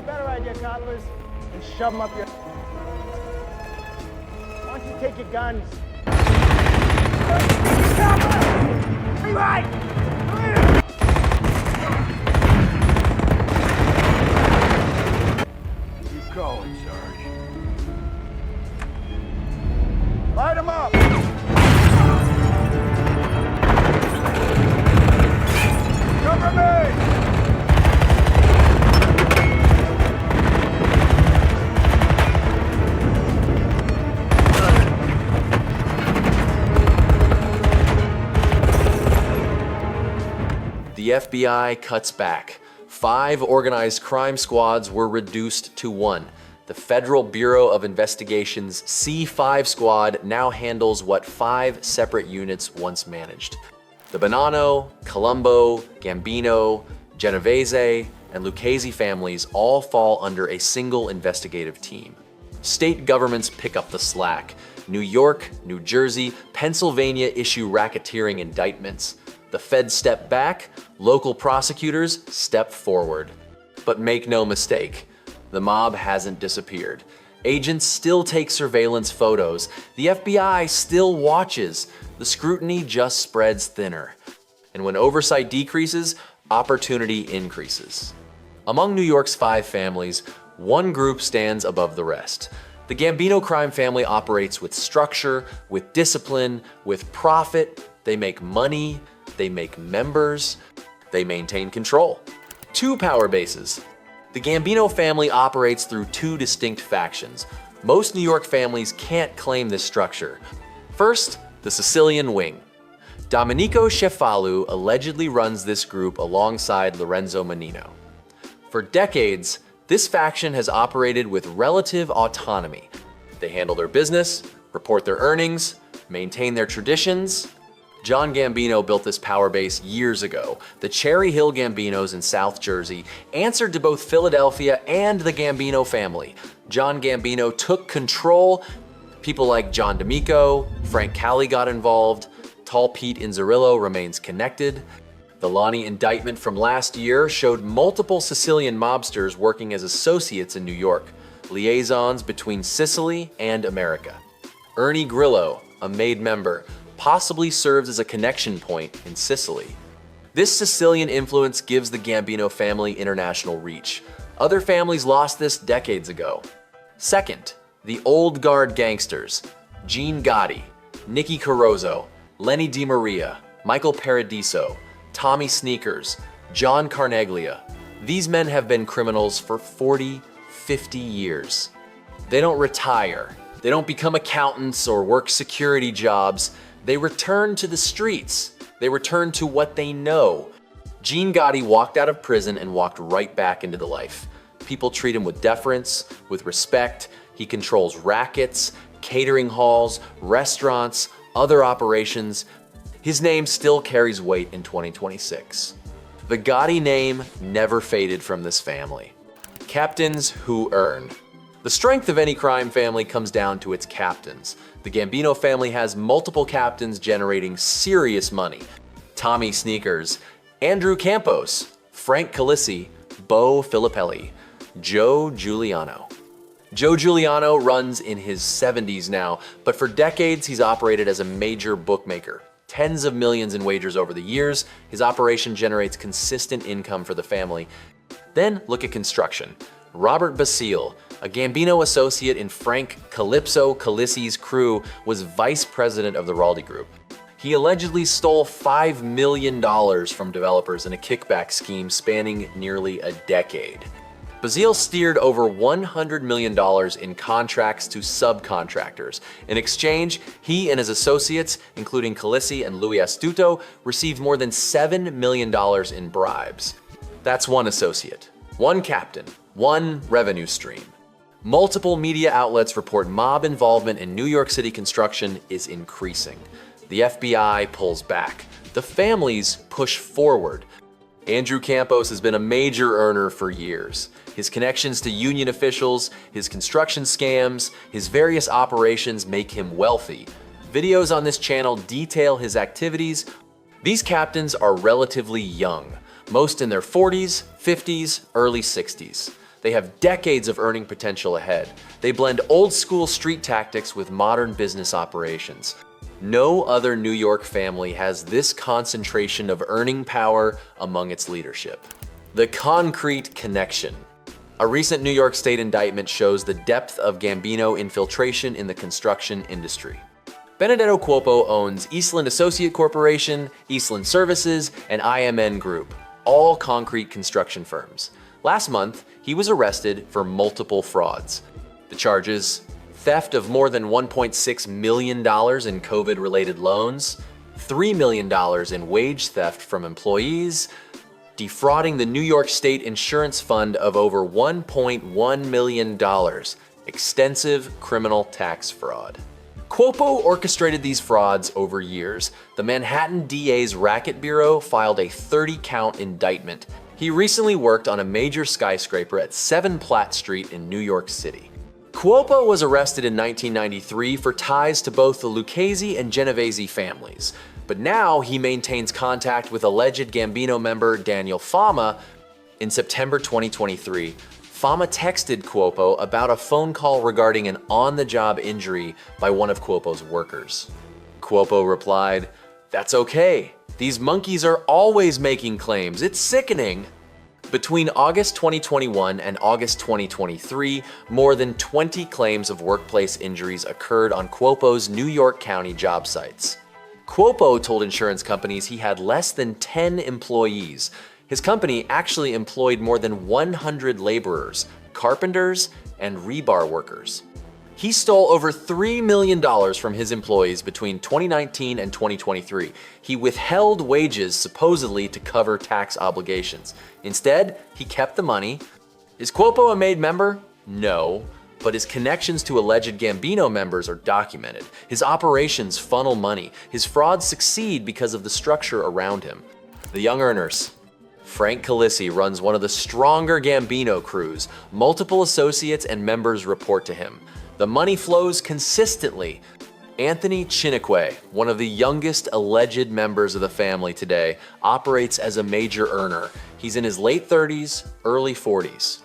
better idea, coppers, and shove them up your... Why don't you take your guns? Copper! Rewind! Keep going, Sarge. Light them up! Cover me! The FBI cuts back. 5 organized crime squads were reduced to 1. The Federal Bureau of Investigation's C5 squad now handles what 5 separate units once managed. The Bonanno, Colombo, Gambino, Genovese, and Lucchese families all fall under a single investigative team. State governments pick up the slack. New York, New Jersey, Pennsylvania issue racketeering indictments. The feds step back, local prosecutors step forward. But make no mistake, the mob hasn't disappeared. Agents still take surveillance photos. The FBI still watches. The scrutiny just spreads thinner. And when oversight decreases, opportunity increases. Among New York's 5 families, one group stands above the rest. The Gambino crime family operates with structure, with discipline, with profit. They make money. They make members, they maintain control. 2 power bases. The Gambino family operates through 2 distinct factions. Most New York families can't claim this structure. First, the Sicilian wing. Domenico Cefalu allegedly runs this group alongside Lorenzo Menino. For decades, this faction has operated with relative autonomy. They handle their business, report their earnings, maintain their traditions. John Gambino built this power base years ago. The Cherry Hill Gambinos in South Jersey answered to both Philadelphia and the Gambino family. John Gambino took control. People like John D'Amico, Frank Cali got involved. Tall Pete Inzerillo remains connected. The Lonnie indictment from last year showed multiple Sicilian mobsters working as associates in New York, liaisons between Sicily and America. Ernie Grillo, a made member, possibly serves as a connection point in Sicily. This Sicilian influence gives the Gambino family international reach. Other families lost this decades ago. Second, the old guard gangsters, Gene Gotti, Nicky Carozzo, Lenny DiMaria, Michael Paradiso, Tommy Sneakers, John Carneglia. These men have been criminals for 40, 50 years. They don't retire. They don't become accountants or work security jobs. They return to the streets. They return to what they know. Gene Gotti walked out of prison and walked right back into the life. People treat him with deference, with respect. He controls rackets, catering halls, restaurants, other operations. His name still carries weight in 2026. The Gotti name never faded from this family. Captains who earn. The strength of any crime family comes down to its captains. The Gambino family has multiple captains generating serious money. Tommy Sneakers, Andrew Campos, Frank Calisi, Bo Filippelli, Joe Giuliano. Joe Giuliano runs in his 70s now, but for decades he's operated as a major bookmaker. Tens of millions in wagers over the years, his operation generates consistent income for the family. Then look at construction. Robert Basile, a Gambino associate in Frank Calypso Calisi's crew, was vice president of the Raldi Group. He allegedly stole $5 million from developers in a kickback scheme spanning nearly a decade. Basile steered over $100 million in contracts to subcontractors. In exchange, he and his associates, including Calisi and Louis Astuto, received more than $7 million in bribes. That's one associate, one captain, one revenue stream. Multiple media outlets report mob involvement in New York City construction is increasing. The FBI pulls back. The families push forward. Andrew Campos has been a major earner for years. His connections to union officials, his construction scams, his various operations make him wealthy. Videos on this channel detail his activities. These captains are relatively young, most in their 40s, 50s, early 60s. They have decades of earning potential ahead. They blend old school street tactics with modern business operations. No other New York family has this concentration of earning power among its leadership. The concrete connection. A recent New York State indictment shows the depth of Gambino infiltration in the construction industry. Benedetto Cuopo owns Eastland Associate Corporation, Eastland Services, and IMN Group, all concrete construction firms. Last month, he was arrested for multiple frauds. The charges: theft of more than $1.6 million in COVID-related loans, $3 million in wage theft from employees, defrauding the New York State Insurance Fund of over $1.1 million, extensive criminal tax fraud. Cuopo orchestrated these frauds over years. The Manhattan DA's Racket Bureau filed a 30-count indictment. He recently worked on a major skyscraper at 7 Platt Street in New York City. Cuopo was arrested in 1993 for ties to both the Lucchese and Genovese families, but now he maintains contact with alleged Gambino member Daniel Fama. In September 2023, Fama texted Cuopo about a phone call regarding an on-the-job injury by one of Cuopo's workers. Cuopo replied, "That's okay. These monkeys are always making claims. It's sickening." Between August 2021 and August 2023, more than 20 claims of workplace injuries occurred on Cuopo's New York County job sites. Cuopo told insurance companies he had less than 10 employees. His company actually employed more than 100 laborers, carpenters, and rebar workers. He stole over $3 million from his employees between 2019 and 2023. He withheld wages supposedly to cover tax obligations. Instead, he kept the money. Is Cuopo a made member? No, but his connections to alleged Gambino members are documented. His operations funnel money. His frauds succeed because of the structure around him. The young earners. Frank Calisi runs one of the stronger Gambino crews. Multiple associates and members report to him. The money flows consistently. Anthony Chiniquay, one of the youngest alleged members of the family today, operates as a major earner. He's in his late 30s, early 40s.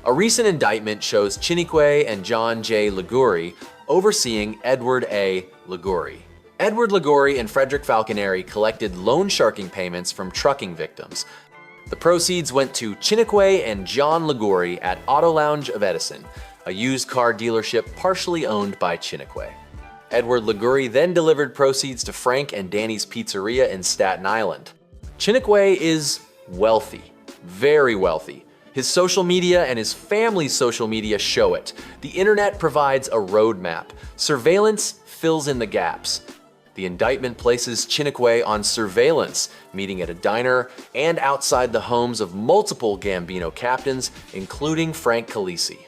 A recent indictment shows Chiniquay and John J. Liguri overseeing Edward A. Liguri. Edward Liguri and Frederick Falconeri collected loan sharking payments from trucking victims. The proceeds went to Chiniquay and John Liguri at Auto Lounge of Edison, a used car dealership partially owned by Chiniquay. Edward Liguri then delivered proceeds to Frank and Danny's Pizzeria in Staten Island. Chiniquay is wealthy, very wealthy. His social media and his family's social media show it. The internet provides a roadmap. Surveillance fills in the gaps. The indictment places Chiniquay on surveillance, meeting at a diner and outside the homes of multiple Gambino captains, including Frank Calisi.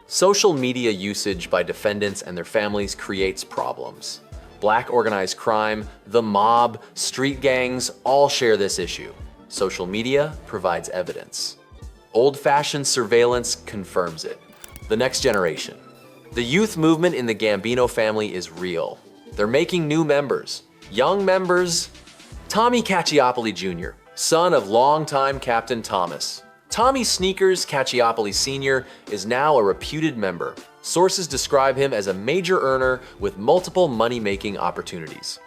Social media usage by defendants and their families creates problems. Black organized crime, the mob, street gangs all share this issue. Social media provides evidence. Old-fashioned surveillance confirms it. The next generation. The youth movement in the Gambino family is real. They're making new members, young members. Tommy Cacciopoli Jr., son of longtime Captain Thomas. Tommy Sneakers Cacciopoli Sr. is now a reputed member. Sources describe him as a major earner with multiple money-making opportunities.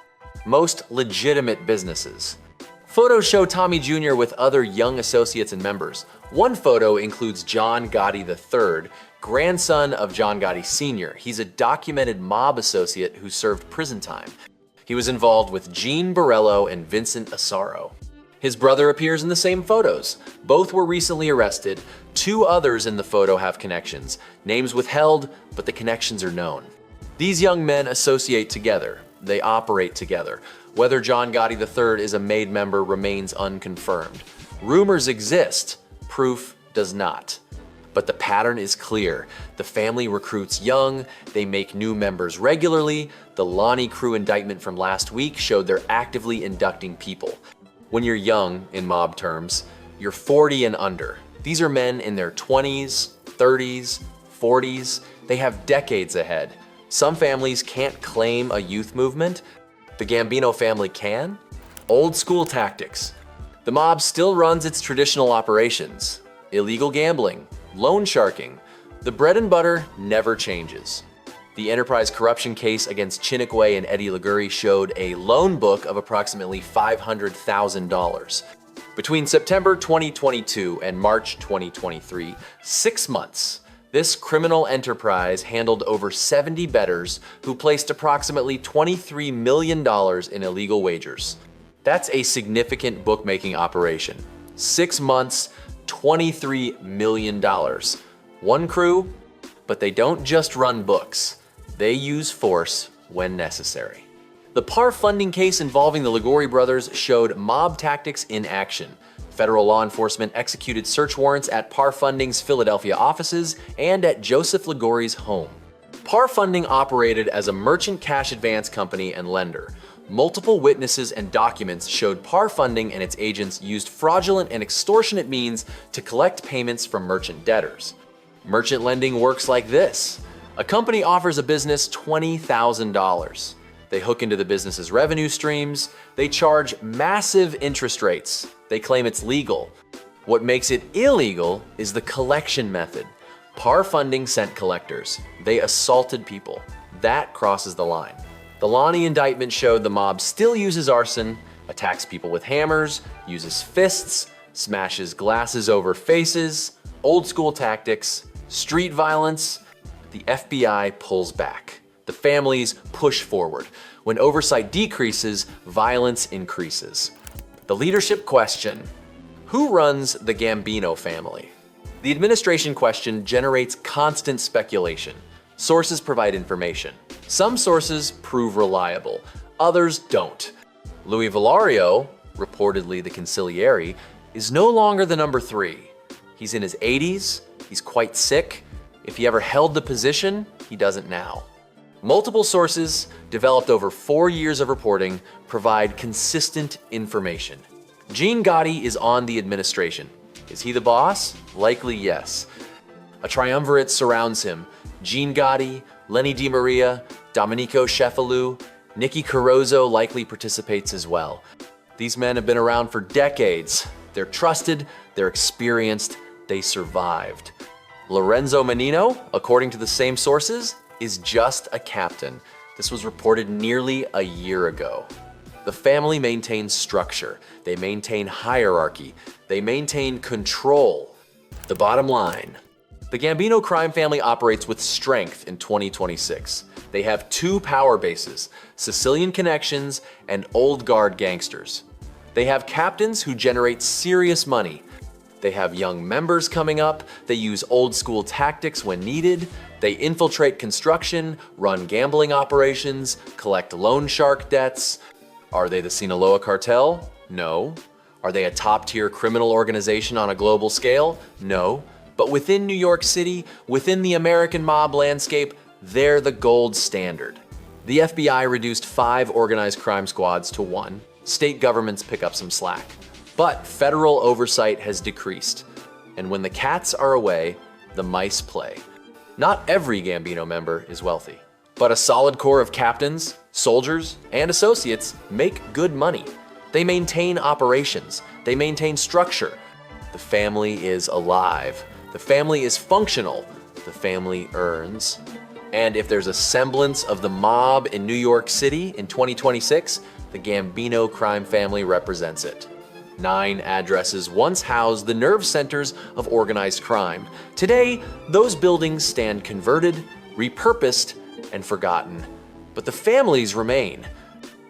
Most legitimate businesses. Photos show Tommy Jr. with other young associates and members. One photo includes John Gotti III, grandson of John Gotti Sr. He's a documented mob associate who served prison time. He was involved with Gene Borello and Vincent Asaro. His brother appears in the same photos. Both were recently arrested. 2 others in the photo have connections. Names withheld, but the connections are known. These young men associate together. They operate together. Whether John Gotti III is a made member remains unconfirmed. Rumors exist. Proof does not. But the pattern is clear. The family recruits young, they make new members regularly. The Lonnie Crew indictment from last week showed they're actively inducting people. When you're young, in mob terms, you're 40 and under. These are men in their 20s, 30s, 40s. They have decades ahead. Some families can't claim a youth movement. The Gambino family can. Old school tactics. The mob still runs its traditional operations. Illegal gambling, Loan sharking. The bread and butter never changes. The enterprise corruption case against Chiniquy and Eddie Liguri showed a loan book of approximately $500,000. Between September 2022 and March 2023, 6 months, this criminal enterprise handled over 70 bettors who placed approximately $23 million in illegal wagers. That's a significant bookmaking operation. 6 months, $23 million. One crew, but they don't just run books. They use force when necessary. The par funding case involving the Liguri brothers showed mob tactics in action. Federal law enforcement executed search warrants at Par Funding's Philadelphia offices and at Joseph Liguri's home. Par Funding operated as a merchant cash advance company and lender. Multiple witnesses and documents showed Par Funding and its agents used fraudulent and extortionate means to collect payments from merchant debtors. Merchant lending works like this. A company offers a business $20,000. They hook into the business's revenue streams. They charge massive interest rates. They claim it's legal. What makes it illegal is the collection method. Par Funding sent collectors. They assaulted people. That crosses the line. The Lonnie indictment showed the mob still uses arson, attacks people with hammers, uses fists, smashes glasses over faces, old school tactics, street violence. The FBI pulls back. The families push forward. When oversight decreases, violence increases. The leadership question: who runs the Gambino family? The administration question generates constant speculation. Sources provide information. Some sources prove reliable, others don't. Louis Villario, reportedly the consigliere, is no longer the number 3. He's in his 80s, he's quite sick. If he ever held the position, he doesn't now. Multiple sources, developed over 4 years of reporting, provide consistent information. Gene Gotti is on the administration. Is he the boss? Likely yes. A triumvirate surrounds him. Gene Gotti, Lenny DiMaria, Domenico Cefalù, Nicky Carozzo likely participates as well. These men have been around for decades. They're trusted, they're experienced, they survived. Lorenzo Menino, according to the same sources, is just a captain. This was reported nearly a year ago. The family maintains structure. They maintain hierarchy. They maintain control. The bottom line: the Gambino crime family operates with strength in 2026. They have 2 power bases, Sicilian connections and old guard gangsters. They have captains who generate serious money. They have young members coming up. They use old school tactics when needed. They infiltrate construction, run gambling operations, collect loan shark debts. Are they the Sinaloa cartel? No. Are they a top-tier criminal organization on a global scale? No. But within New York City, within the American mob landscape, they're the gold standard. The FBI reduced 5 organized crime squads to 1. State governments pick up some slack. But federal oversight has decreased. And when the cats are away, the mice play. Not every Gambino member is wealthy, but a solid core of captains, soldiers, and associates make good money. They maintain operations. They maintain structure. The family is alive. The family is functional. The family earns. And if there's a semblance of the mob in New York City in 2026, the Gambino crime family represents it. 9 addresses once housed the nerve centers of organized crime. Today, those buildings stand converted, repurposed, and forgotten. But the families remain.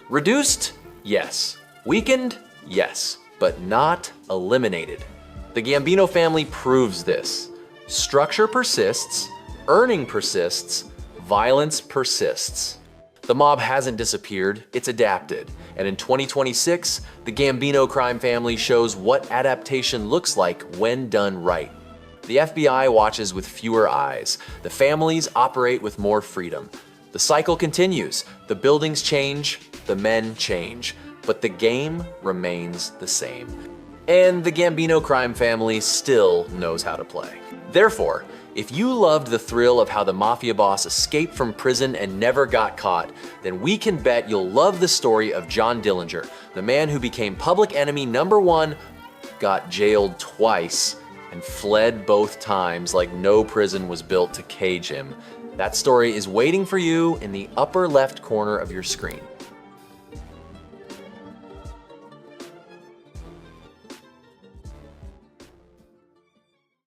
Reduced? Yes. Weakened? Yes. But not eliminated. The Gambino family proves this. Structure persists, earning persists, violence persists. The mob hasn't disappeared, it's adapted. And in 2026, the Gambino crime family shows what adaptation looks like when done right. The FBI watches with fewer eyes. The families operate with more freedom. The cycle continues. The buildings change, the men change, but the game remains the same. And the Gambino crime family still knows how to play. Therefore, if you loved the thrill of how the mafia boss escaped from prison and never got caught, then we can bet you'll love the story of John Dillinger, the man who became public enemy #1, got jailed twice, and fled both times like no prison was built to cage him. That story is waiting for you in the upper left corner of your screen.